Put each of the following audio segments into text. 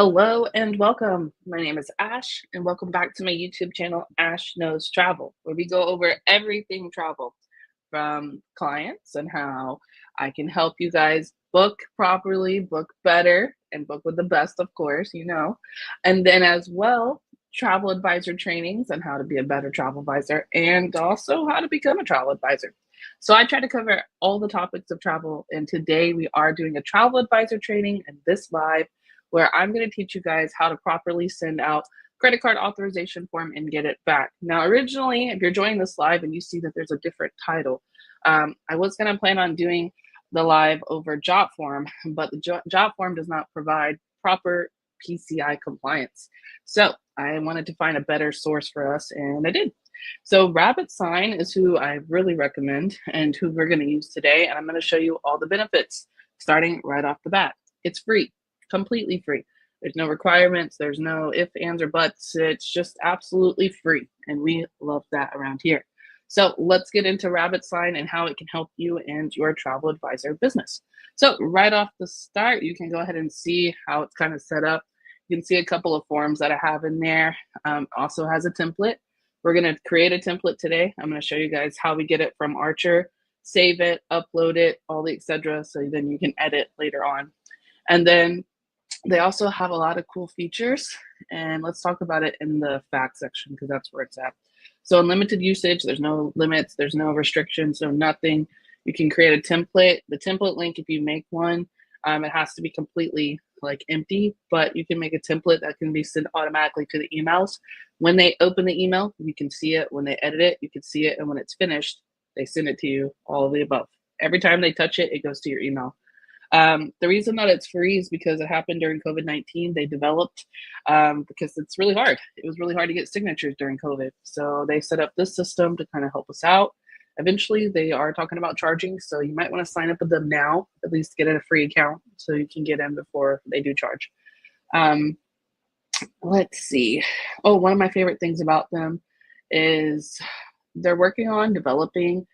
Hello and welcome. My name is Ash, and welcome back to my YouTube channel, Ash Knows Travel, where we go over everything travel from clients and how I can help you guys book properly, book better, and book with the best, of course, and then as well, travel advisor trainings on how to be a better travel advisor and also how to become a travel advisor. So I try to cover all the topics of travel, and today we are doing a travel advisor training and this live where I'm going to teach you guys how to properly send out credit card authorization form and get it back. Now, originally, if you're joining this live and you see that there's a different title, I was going to plan on doing the live over job form, but the job form does not provide proper PCI compliance. So I wanted to find a better source for us, and I did. So RabbitSign is who I really recommend and who we're going to use today, and I'm going to show you all the benefits starting right off the bat. It's free. Completely free. There's no requirements. There's no ifs, ands, or buts. It's just absolutely free. And we love that around here. So let's get into RabbitSign and how it can help you and your travel advisor business. So right off the start, you can go ahead and see how it's kind of set up. You can see a couple of forms that I have in there. Also has a template. We're going to create a template today. I'm going to show you guys how we get it from Archer, save it, upload it, all the etc. So then you can edit later on. And then they also have a lot of cool features, and let's talk about it in the facts section because that's where it's at. So unlimited usage, there's no limits, there's no restrictions, no nothing. You can create a template. The template link, if you make one, it has to be completely like empty, but you can make a template that can be sent automatically to the emails. When they open the email, you can see it. When they edit it, you can see it. And when it's finished, they send it to you, all of the above. Every time they touch it, it goes to your email. The reason that it's free is because it happened during COVID-19. They developed because it's really hard. It was really hard to get signatures during COVID. So they set up this system to kind of help us out. Eventually, they are talking about charging. So you might want to sign up with them now, at least get a free account so you can get in before they do charge. Let's see. Oh, one of my favorite things about them is they're working on developing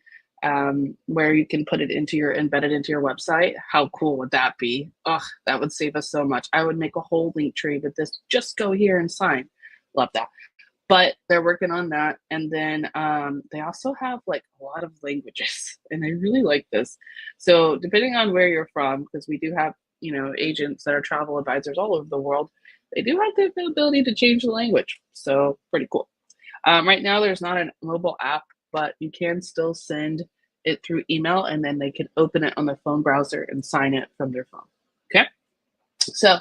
where you can put it embedded into your website. How cool would that be? Oh, that would save us so much. I would make a whole link tree with this. Just go here and sign. Love that. But they're working on that. And then they also have like a lot of languages, and I really like this. So depending on where you're from, because we do have, agents that are travel advisors all over the world, they do have the ability to change the language. So pretty cool. Right now, there's not a mobile app, but you can still send it through email, and then they can open it on their phone browser and sign it from their phone. Okay. So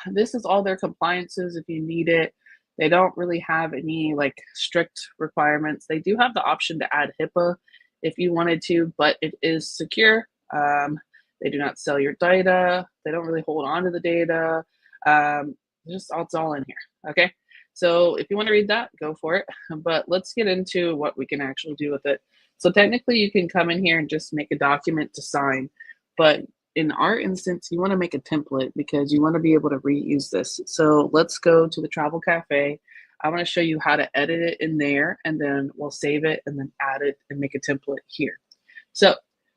this is all their compliances if you need it. They don't really have any like strict requirements. They do have the option to add HIPAA if you wanted to, but it is secure. They do not sell your data. They don't really hold on to the data. It's all in here. Okay. So if you want to read that, go for it. But let's get into what we can actually do with it. So technically you can come in here and just make a document to sign. But in our instance, you want to make a template because you want to be able to reuse this. So let's go to the Travel Cafe. I want to show you how to edit it in there, and then we'll save it and then add it and make a template here. So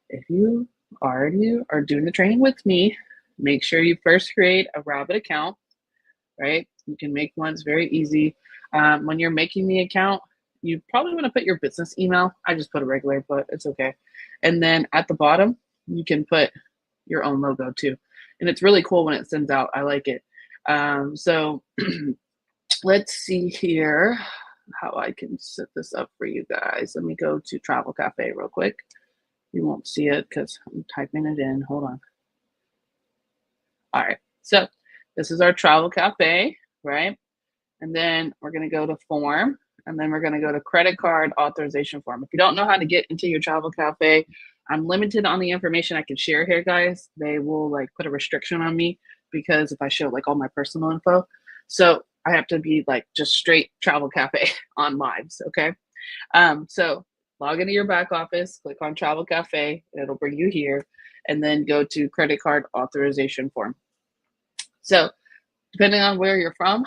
if you already are doing the training with me, make sure you first create a Rabbit account, right? You can make one, it's very easy. When you're making the account, you probably want to put your business email. I just put a regular, but it's okay. And then at the bottom, you can put your own logo too. And it's really cool when it sends out. I like it. So let's see here how I can set this up for you guys. Let me go to Travel Cafe real quick. You won't see it because I'm typing it in. Hold on. All right. So this is our Travel Cafe, right? And then we're going to go to form, and then we're going to go to credit card authorization form. If you don't know how to get into your Travel Cafe, I'm limited on the information I can share here, guys. They will like put a restriction on me because if I show like all my personal info. So I have to be like just straight Travel Cafe on lives, okay? So log into your back office, click on Travel Cafe, it'll bring you here, and then go to credit card authorization form. So depending on where you're from,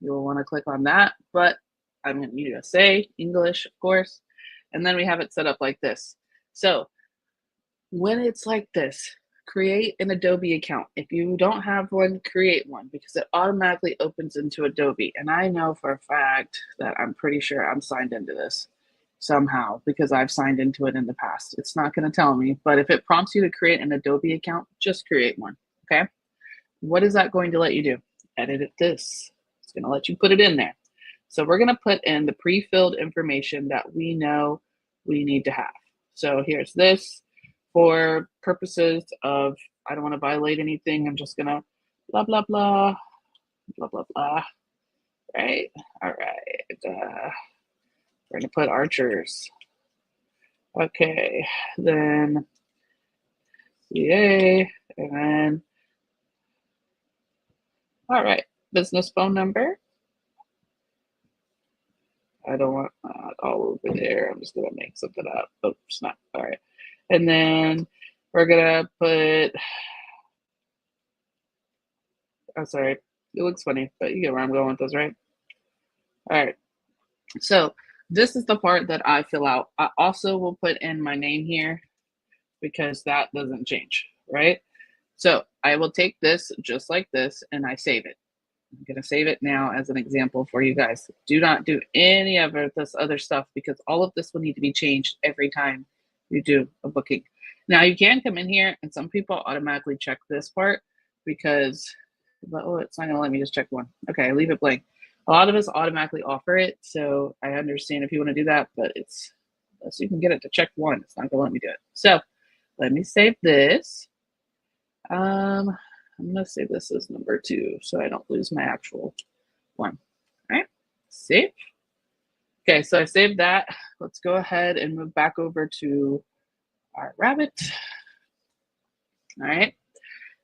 you'll want to click on that, but I'm in USA, English, of course. And then we have it set up like this. So when it's like this, create an Adobe account. If you don't have one, create one because it automatically opens into Adobe. And I know for a fact that I'm pretty sure I'm signed into this somehow because I've signed into it in the past. It's not going to tell me, but if it prompts you to create an Adobe account, just create one. Okay. What is that going to let you do? Edit this. It's going to let you put it in there. So we're going to put in the pre-filled information that we know we need to have. So here's this for purposes of, I don't want to violate anything. I'm just going to blah, blah, blah, blah, blah, blah. Right. All right. We're going to put archers. Okay. Then CA and then, all right. Business phone number. I don't want all over there. I'm just going to make something up. Oops, not. All right. And then we're going to put, oh, sorry. It looks funny, but you get where I'm going with this, right? All right. So this is the part that I fill out. I also will put in my name here because that doesn't change, right? So I will take this just like this and I save it. I'm going to save it now as an example for you guys. Do not do any of this other stuff because all of this will need to be changed every time you do a booking. Now you can come in here and some people automatically check this part because, oh, it's not going to let me just check one. Okay, leave it blank. A lot of us automatically offer it. So I understand if you want to do that, but it's, so you can get it to check one. It's not going to let me do it. So let me save this. I'm going to save this as number 2 so I don't lose my actual one. All right, save. Okay, so I saved that. Let's go ahead and move back over to our Rabbit. All right,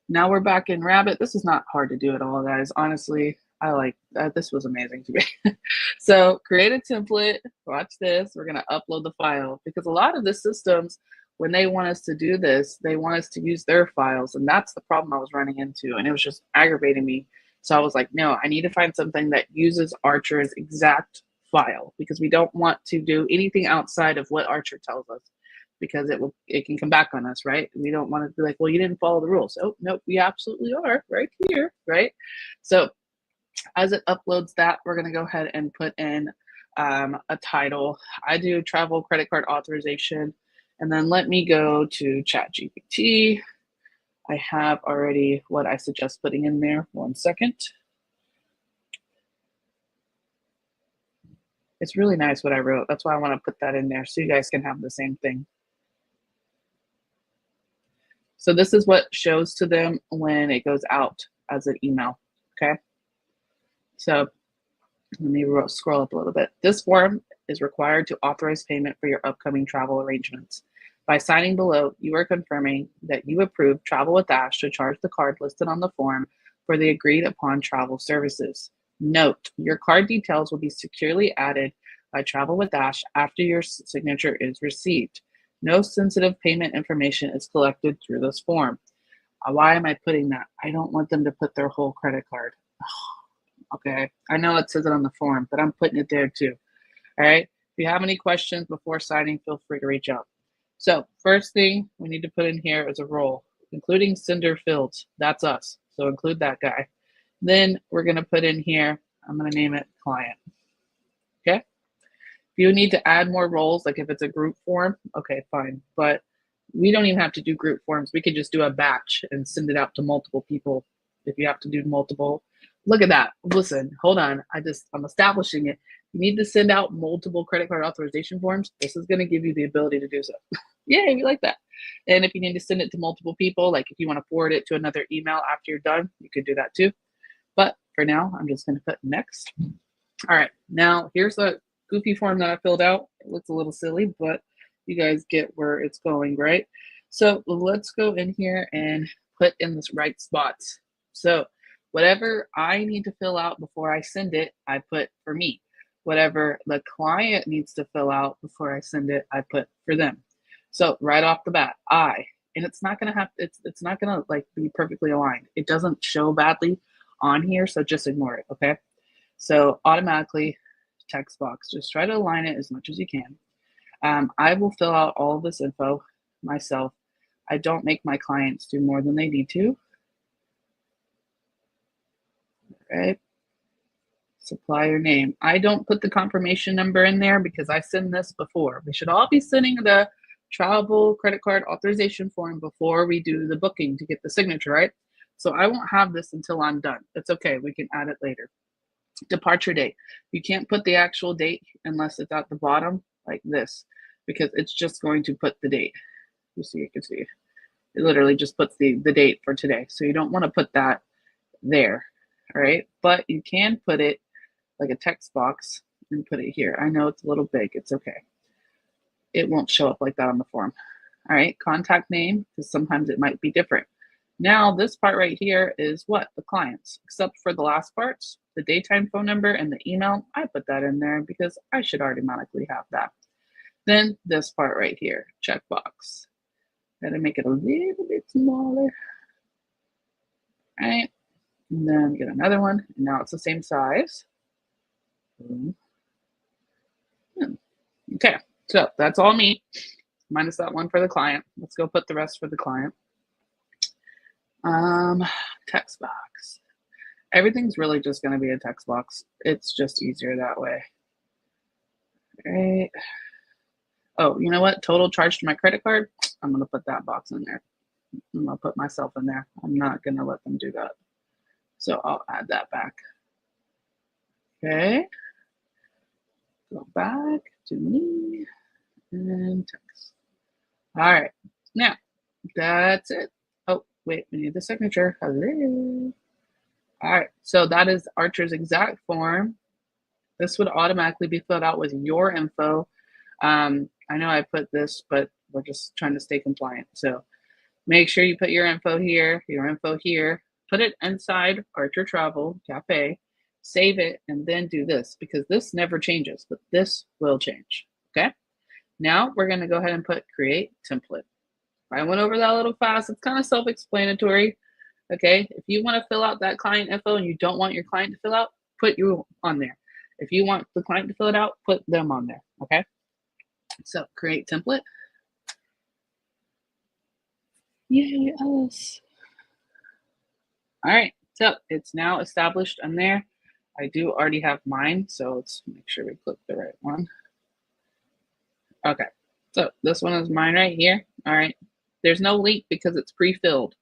now we're back in Rabbit. This is not hard to do at all, guys. Honestly, I like that. This was amazing to me. So create a template. Watch this. We're going to upload the file because a lot of the systems, when they want us to do this, they want us to use their files. And that's the problem I was running into. And it was just aggravating me. So I was like, no, I need to find something that uses Archer's exact file because we don't want to do anything outside of what Archer tells us because it can come back on us, right? We don't want to be like, well, you didn't follow the rules. Oh, no, we absolutely are right here, right? So as it uploads that, we're going to go ahead and put in a title. I do travel credit card authorization. And then let me go to ChatGPT. I have already what I suggest putting in there. 1 second. It's really nice what I wrote. That's why I want to put that in there so you guys can have the same thing. So this is what shows to them when it goes out as an email, okay? So let me scroll up a little bit. This form is required to authorize payment for your upcoming travel arrangements. By signing below, you are confirming that you approve Travel with Ash to charge the card listed on the form for the agreed upon travel services. Note, your card details will be securely added by Travel with Ash after your signature is received. No sensitive payment information is collected through this form. Why am I putting that? I don't want them to put their whole credit card. Okay, I know it says it on the form, but I'm putting it there too. All right, if you have any questions before signing, feel free to reach out. So first thing we need to put in here is a role, including sender fields. That's us, so include that guy. Then we're going to put in here, I'm going to name it client. Okay, if you need to add more roles, like if it's a group form, okay, fine. But we don't even have to do group forms. We could just do a batch and send it out to multiple people if you have to do multiple. Look at that. Listen, hold on. I'm establishing it. You need to send out multiple credit card authorization forms. This is going to give you the ability to do so. Yeah, you like that. And if you need to send it to multiple people, like if you want to forward it to another email after you're done, you could do that too. But for now, I'm just going to put next. All right. Now, here's a goofy form that I filled out. It looks a little silly, but you guys get where it's going, right? So let's go in here and put in the right spots. So whatever I need to fill out before I send it, I put for me. Whatever the client needs to fill out before I send it, I put for them. So right off the bat, and it's not gonna have it's not gonna like be perfectly aligned. It doesn't show badly on here, so just ignore it, okay? So automatically text box, just try to align it as much as you can. I will fill out all of this info myself. I don't make my clients do more than they need to. Right? Supplier name. I don't put the confirmation number in there because I send this before. We should all be sending the travel credit card authorization form before we do the booking to get the signature, right? So I won't have this until I'm done. It's okay. We can add it later. Departure date. You can't put the actual date unless it's at the bottom like this, because it's just going to put the date. You can see. It literally just puts the date for today. So you don't want to put that there, all right? But you can put it like a text box and put it here. I know it's a little big. It's okay. It won't show up like that on the form. All right, contact name, because sometimes it might be different. Now this part right here is what? The clients, except for the last parts, the daytime phone number and the email. I put that in there because I should automatically have that. Then this part right here, checkbox. Gotta make it a little bit smaller. All right, and then get another one. And now it's the same size. Okay, so that's all me, minus that one for the client. Let's go put the rest for the client. Text box. Everything's really just going to be a text box. It's just easier that way. All right. Oh, you know what? Total charge to my credit card. I'm going to put that box in there. I'm going to put myself in there. I'm not going to let them do that. So I'll add that back. Okay. Go back to me and text. All right. Now, that's it. Oh, wait, we need the signature. Hello. All right, so that is Archer's exact form. This would automatically be filled out with your info. I know I put this, but we're just trying to stay compliant. So make sure you put your info here, put it inside Archer Travel Cafe, save it, and then do this, because this never changes, but this will change, okay? Now we're gonna go ahead and put create template. I went over that a little fast. It's kind of self-explanatory. Okay, if you want to fill out that client info and you don't want your client to fill out, put you on there. If you want the client to fill it out, put them on there. Okay, so create template. Yay, us. All right, so it's now established on there. I do already have mine, so let's make sure we click the right one. Okay, so this one is mine right here. All right, there's no link because it's pre-filled.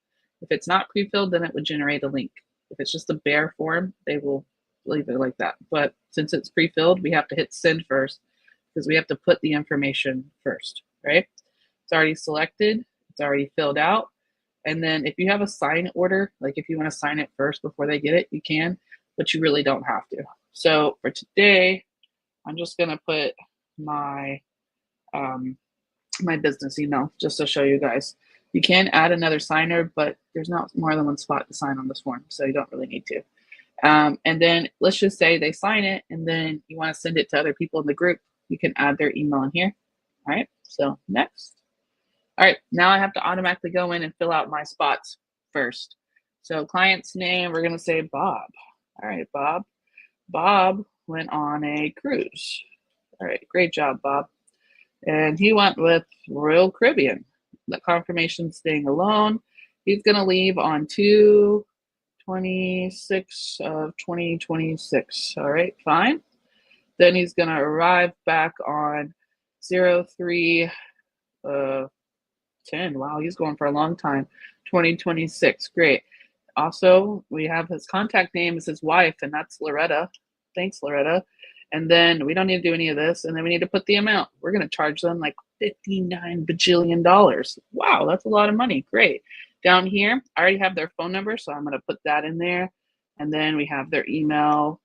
If it's not pre-filled, then it would generate a link. If it's just a bare form, they will leave it like that. But since it's pre-filled, we have to hit send first because we have to put the information first, right? It's already selected. It's already filled out. And then if you have a sign order, like if you want to sign it first before they get it, you can, but you really don't have to. So for today, I'm just going to put my my business email just to show you guys. You can add another signer, but there's not more than one spot to sign on this form, so you don't really need to. And then let's just say they sign it, and then you want to send it to other people in the group. You can add their email in here. All right, so next. All right, now I have to automatically go in and fill out my spots first. So client's name, we're going to say Bob. All right, Bob. Bob went on a cruise. All right, great job, Bob. And he went with Royal Caribbean. The confirmation staying alone. He's going to leave on 2/26 of 2026. All right, fine. Then he's going to arrive back on 03/10. Wow, he's going for a long time. 2026. Great. Also, we have his contact name is his wife, and that's Loretta. Thanks, Loretta. And then we don't need to do any of this. And then we need to put the amount. We're going to charge them like $59 bajillion. Wow, that's a lot of money. Great. Down here, I already have their phone number, so I'm going to put that in there. And then we have their email,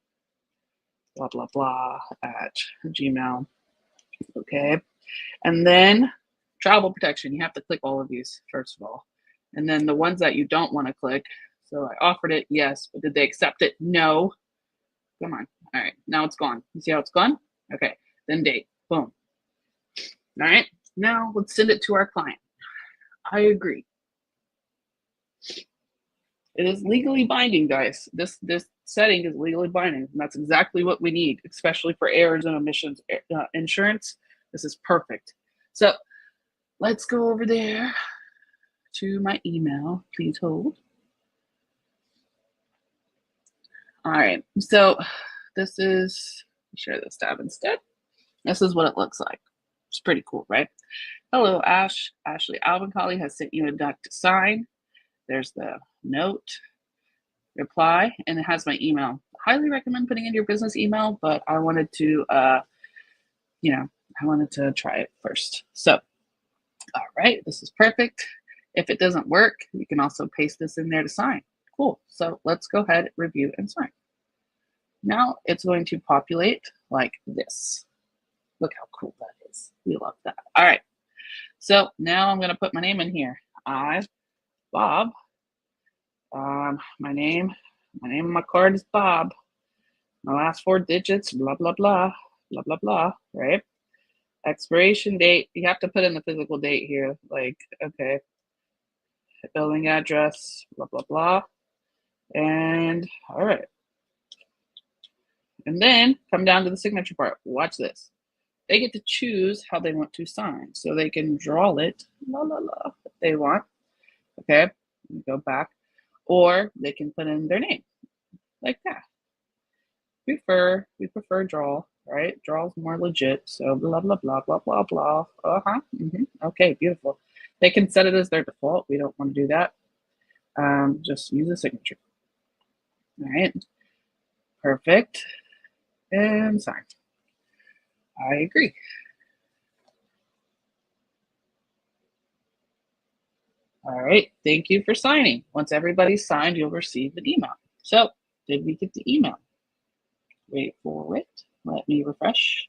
blah, blah, blah, at Gmail. Okay. And then travel protection. You have to click all of these, first of all. And then the ones that you don't want to click. So I offered it, yes, but did they accept it? No. Come on. All right, now it's gone. You see how it's gone? Okay, then date. Boom. All right, now let's send it to our client. I agree. It is legally binding, guys. This setting is legally binding, and that's exactly what we need, especially for errors and omissions insurance. This is perfect. So let's go over there. to my email. Please hold. All right, so this is, share this tab instead. This is what it looks like. It's pretty cool, right? Hello, Ash. Ashley Albancolly has sent you a doc to sign. There's the note, reply, and it has my email. Highly recommend putting in your business email, but I wanted to, I wanted to try it first. So, all right, this is perfect. If it doesn't work, you can also paste this in there to sign. Cool. So let's go ahead, review, and sign. Now it's going to populate like this. Look how cool that is. We love that. All right. So now I'm going to put my name in here. Bob. My name on my card is Bob. My last 4 digits, blah, blah, blah, blah, blah, blah, right? Expiration date. You have to put in the physical date here. Like, okay. Billing address, blah, blah, blah. And all right. And then come down to the signature part. Watch this. They get to choose how they want to sign. So they can draw it, la, la, la, if they want. Okay, go back. Or they can put in their name, like that. We prefer draw, right? Draw is more legit. So blah, blah, blah, blah, blah, blah. Okay, beautiful. They can set it as their default. We don't want to do that. Just use a signature. All right, perfect. And sign. I agree. All right, thank you for signing. Once everybody's signed, you'll receive an email. So, did we get the email? Wait for it. Let me refresh.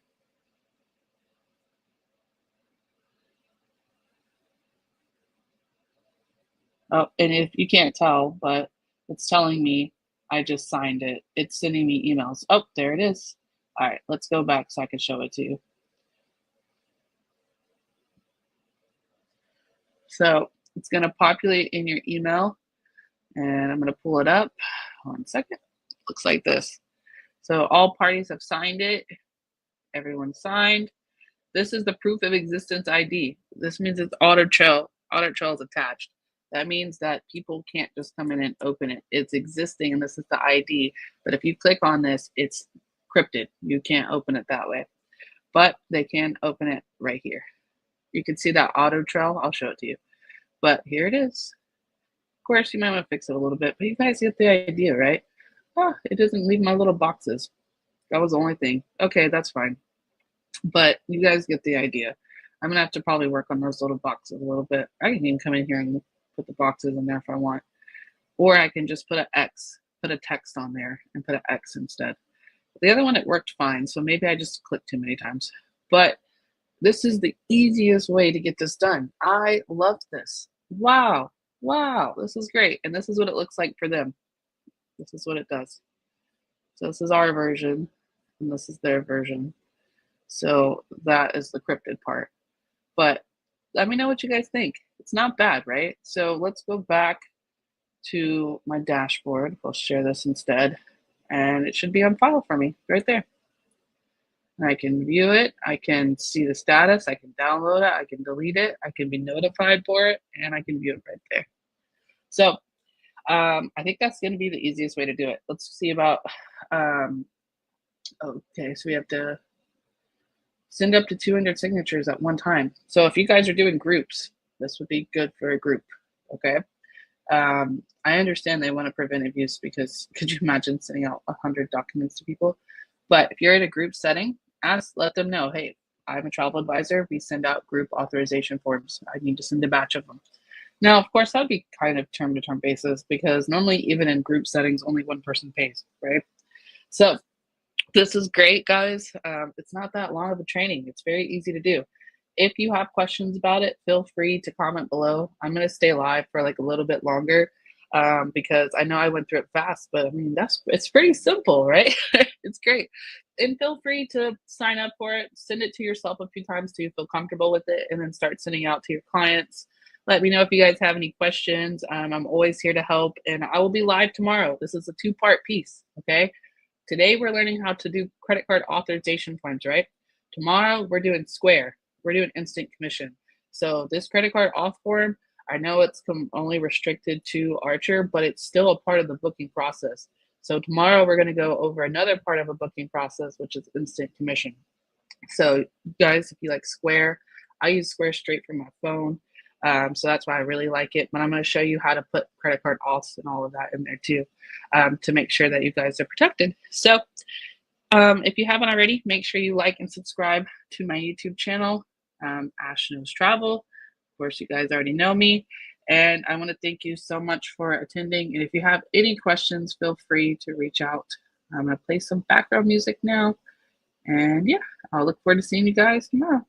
Oh, and if you can't tell, but it's telling me I just signed it. It's sending me emails. Oh, there it is. All right, let's go back so I can show it to you. So it's going to populate in your email, and I'm going to pull it up. 1 second. Looks like this. So all parties have signed it. Everyone signed. This is the proof of existence ID. This means it's audit trail. Audit trail is attached. That means that people can't just come in and open it. It's existing, and this is the ID. But if you click on this, it's encrypted. You can't open it that way. But they can open it right here. You can see that auto trail. I'll show it to you. But here it is. Of course, you might want to fix it a little bit, but you guys get the idea, right? Oh, it doesn't leave my little boxes. That was the only thing. Okay, that's fine. But you guys get the idea. I'm going to have to probably work on those little boxes a little bit. I can even come in here and put the boxes in there if I want. Or I can just put an X, put a text on there and put an X instead. The other one, it worked fine. So maybe I just clicked too many times. But this is the easiest way to get this done. I loved this. Wow. Wow. This is great. And this is what it looks like for them. This is what it does. So this is our version and this is their version. So that is the cryptid part. But let me know what you guys think. It's not bad, right? So let's go back to my dashboard. I'll share this instead. And it should be on file for me right there. I can view it. I can see the status. I can download it. I can delete it. I can be notified for it. And I can view it right there. So I think that's going to be the easiest way to do it. Let's see about, okay, so we have to send up to 200 signatures at one time. So if you guys are doing groups, this would be good for a group, okay? I understand they want to prevent abuse because could you imagine sending out 100 documents to people? But if you're in a group setting, let them know, hey, I'm a travel advisor. We send out group authorization forms. I need to send a batch of them. Now, of course, that would be kind of term-to-term basis because normally even in group settings, only one person pays, right? So this is great, guys. It's not that long of a training. It's very easy to do. If you have questions about it, feel free to comment below. I'm going to stay live for like a little bit longer because I know I went through it fast, but I mean, it's pretty simple, right? It's great. And feel free to sign up for it. Send it to yourself a few times till you feel comfortable with it and then start sending out to your clients. Let me know if you guys have any questions. I'm always here to help, and I will be live tomorrow. This is a 2-part piece, okay? Today, we're learning how to do credit card authorization forms, right? Tomorrow, we're doing Square. We're doing instant commission. So this credit card auth form, I know it's only restricted to Archer, but it's still a part of the booking process. So tomorrow we're going to go over another part of a booking process, which is instant commission. So guys, if you like Square, I use Square straight from my phone. So that's why I really like it. But I'm going to show you how to put credit card auths and all of that in there too, to make sure that you guys are protected. So if you haven't already, make sure you like and subscribe to my YouTube channel, Ash Knows Travel. Of course, you guys already know me. And I want to thank you so much for attending. And if you have any questions, feel free to reach out. I'm going to play some background music now. And yeah, I'll look forward to seeing you guys tomorrow.